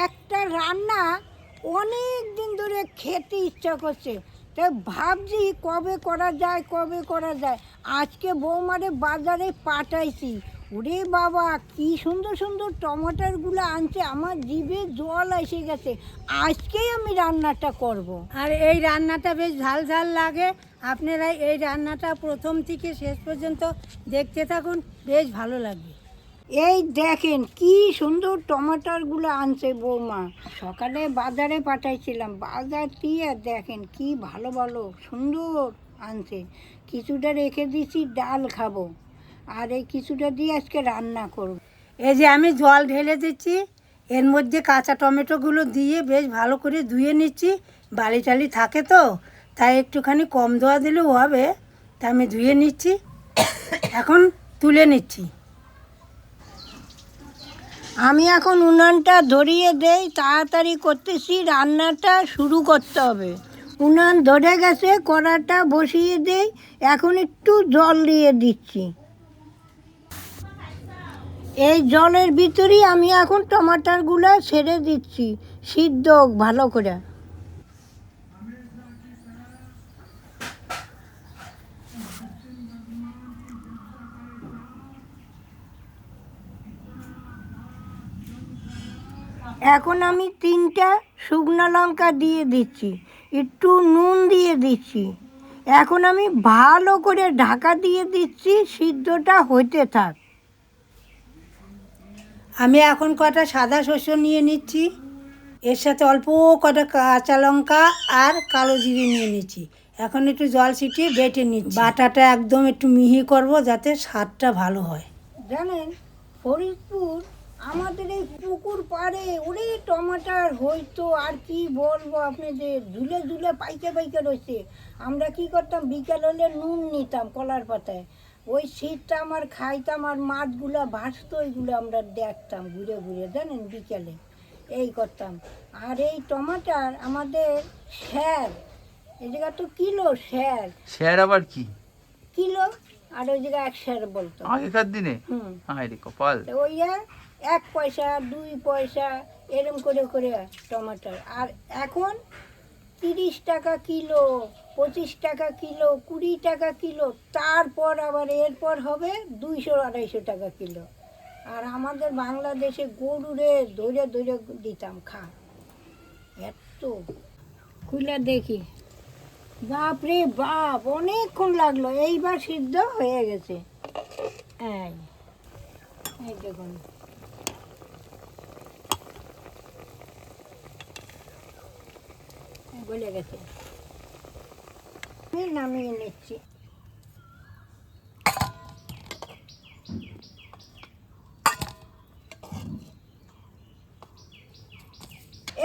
একটা রান্না অনেক দিন ধরে খেতে ইচ্ছা করছে, তাই ভাবছি কবে করা যায়। আজকে বৌমারে বাজারে পাঠাইছি। ওরে বাবা, কি সুন্দর সুন্দর টমাটারগুলো আনছে, আমার জিভে জল এসে গেছে। আজকেই আমি রান্নাটা করব। আর এই রান্নাটা বেশ ঝাল ঝাল লাগে। আপনারা এই রান্নাটা প্রথম থেকে শেষ পর্যন্ত দেখতে থাকুন, বেশ ভালো লাগবে। এই দেখেন কি সুন্দর টমাটারগুলো আনছে বৌমা। সকালে বাজারে পাঠাইছিলাম, বাজার দিয়ে দেখেন কি ভালো ভালো সুন্দর আনছে। কিছুটা রেখে দিছি ডাল খাবো, আর এই কিছুটা দিয়ে আজকে রান্না করব। এই যে আমি জল ঢেলে দিচ্ছি, এর মধ্যে কাঁচা টমেটোগুলো দিয়ে বেশ ভালো করে ধুয়ে নিচ্ছি। বালি টালি থাকে তো, তাই একটুখানি কম ধোয়া দিলেও হবে, তাই আমি ধুয়ে নিচ্ছি। এখন তুলে নিচ্ছি। আমি এখন উনানটা ধরিয়ে দেই, তাড়াতাড়ি করতেছি, রান্নাটা শুরু করতে হবে। উনান ধরে গেছে, কড়াটা বসিয়ে দেই। এখন একটু জল দিয়ে দিচ্ছি। এই জলের ভিতরেই আমি এখন টমাটারগুলো ছেড়ে দিচ্ছি, সিদ্ধ হোক ভালো করে। এখন আমি 3টা শুকনো লঙ্কা দিয়ে দিচ্ছি, একটু নুন দিয়ে দিচ্ছি। এখন আমি ভালো করে ঢাকা দিয়ে দিচ্ছি, সিদ্ধটা হইতে থাক। আমি এখন কটা সাদা শস্য নিয়ে নিচ্ছি, এর সাথে অল্প কটা কাঁচা লঙ্কা আর কালো জিরে নিয়ে নিচ্ছি। এখন একটু জল ছিটিয়ে বেটে নিচ্ছি। বাটাটা একদম একটু মিহি করব, যাতে স্বাদটা ভালো হয়। জানেন, ফরিদপুর আমাদের এই পুকুর পাড়ে ওরে টমাটার হইতো, আর কি বলবো আপনাদের, ঝুলে ঝুলে পাইকে পাইকে রয়েছে। আমরা কি করতাম, বিকেল হলে নুন নিতাম কলার পাতায়, ওই শীতটা আমার খাইতাম, আর মাছগুলো ভাসতো, ওইগুলো আমরা দেখতাম ঘুরে ঘুরে, জানেন, বিকেলে এই করতাম। আর এই টমাটার আমাদের স্যার, এই জায়গা তো কিলো স্যার। স্যার আবার কি? কিলো, আর ওই জায়গায় 1 স্যার বলতো আগেকার দিনে। হায় কপাল। ওই 1 পয়সা 2 পয়সা এরম করে করে টমাটার। আর এখন 30 টাকা কিলো, 25 টাকা কিলো, 20 টাকা কিলো, তারপর আবার এরপর হবে 200-250 টাকা কিলো। আর আমাদের বাংলাদেশে গরুরে ধরে ধরে দিতাম খা। এত খুলে দেখি, বাপ রে বাপ, অনেকক্ষণ লাগলো, এইবার সিদ্ধ হয়ে গেছে। এই দেখুন, গলে গেছে। আমি নামিয়ে নিচ্ছি।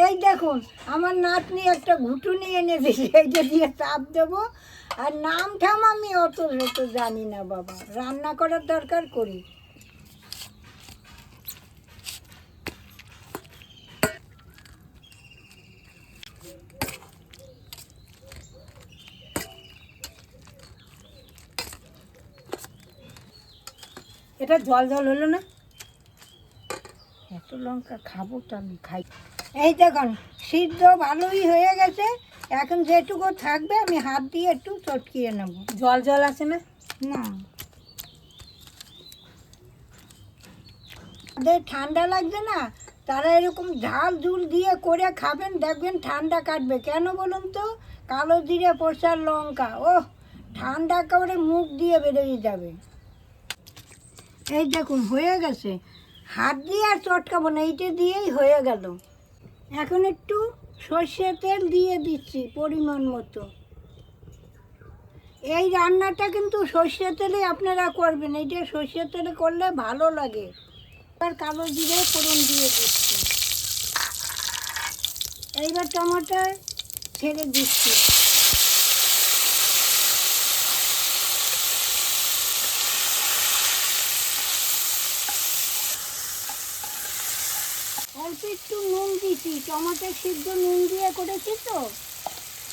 এই দেখুন, আমার নাতনি একটা ঘুটুনি এনেছে, সেইটা দিয়ে চাপ দেবো। আর নাম ঠাম আমি অত জানি না বাবা, রান্না করার দরকার করি। এটা জল জল হলো না? এত লঙ্কা খাবো তো আমি, খাই। এই দেখুন, সিদ্ধ ভালোই হয়ে গেছে। এখন যেটুকু থাকবে আমি হাত দিয়ে একটু চটকিয়ে নেব। জল জল আছে না? না, তাদের ঠান্ডা লাগছে না, তারা এরকম ঝাল ঝুল দিয়ে করে খাবেন, দেখবেন ঠান্ডা কাটবে। কেন বলুন তো, কালো জিরে পোষার লঙ্কা, ও ঠান্ডা করে মুখ দিয়ে বেরিয়ে যাবে। এই দেখুন হয়ে গেছে, হাত দিয়ে আর চটকাবো না, এইটা দিয়েই হয়ে গেল। এখন একটু সর্ষের তেল দিয়ে দিচ্ছি পরিমাণ মতো। এই রান্নাটা কিন্তু সর্ষের তেলে আপনারা করবেন, এইটা সর্ষের তেলে করলে ভালো লাগে। আর কালো জিরে ফোড়ন দিয়ে দিচ্ছি। এইবার টমাটার ছেড়ে দিচ্ছি। অল্প একটু নুন দিচ্ছি, টমাটো সিদ্ধ নুন দিয়ে করেছি তো।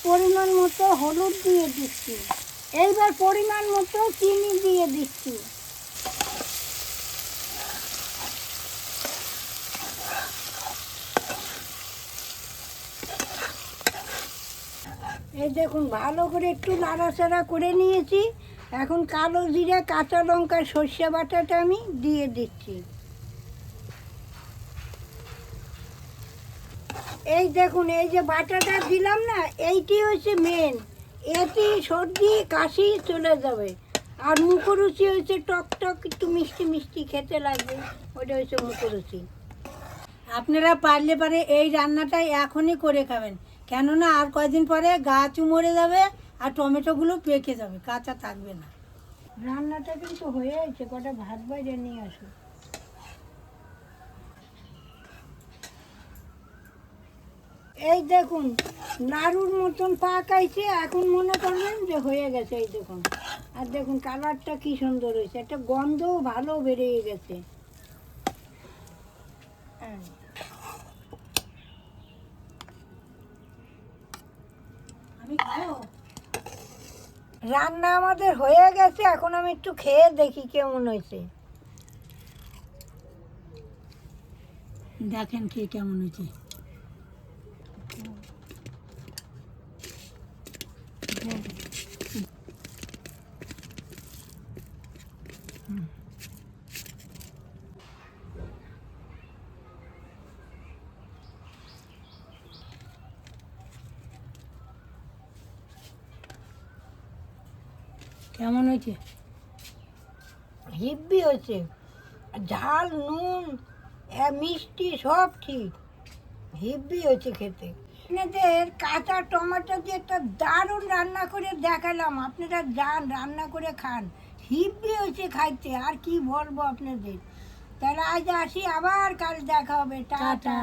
পরিমাণ মতো হলুদ দিয়ে দিচ্ছি। এইবার পরিমাণ মতো চিনি দিয়ে দিচ্ছি। এই দেখুন ভালো করে একটু নাড়াচাড়া করে নিয়েছি। এখন কালো জিরে, কাঁচা লঙ্কা, সর্ষে বাটাটা আমি দিয়ে দিচ্ছি। এই দেখুন এই যে বাটাটা দিলাম না, এইটি হচ্ছে মেন। এটি সর্দি কাশি চলে যাবে। আর মুখরুচি হচ্ছে টক টক একটু মিষ্টি মিষ্টি খেতে লাগবে, ওটা হচ্ছে মুখরুচি। আপনারা পারলে পারে এই রান্নাটাই এখনই করে খাবেন, কেননা আর কয়দিন পরে গাছও মরে যাবে আর টমেটোগুলো পেকে যাবে, কাঁচা থাকবে না। রান্নাটা কিন্তু হয়ে আছে, কটা ভাত বাইরে নিয়ে আসো। এই দেখুন নাড়ুর মতন পাকাইছে, এখন মনে করবেন যে হয়ে গেছে। এই দেখুন, আর দেখুন কালারটা কি সুন্দর হয়েছে, একটা গন্ধও ভালো বেরিয়ে গেছে। হ্যাঁ। আমি খাবো। রান্না আমাদের হয়ে গেছে, এখন আমি একটু খেয়ে দেখি কেমন হয়েছে। দেখেন খেয়ে কেমন হয়েছে। কেমন হয়েছে? হিব্বি হয়েছে, ঝাল নুন মিষ্টি সব ঠিক, হিব্বি হয়েছে খেতে। আপনাদের কাঁচা টমেটো দিয়ে একটা দারুণ রান্না করে দেখালাম, আপনারা যান রান্না করে খান, হিব্বি হয়েছে খাইতে। আর কি বলবো আপনাদের। তাহলে আজ আসি, আবার কাল দেখা হবে। টাটা।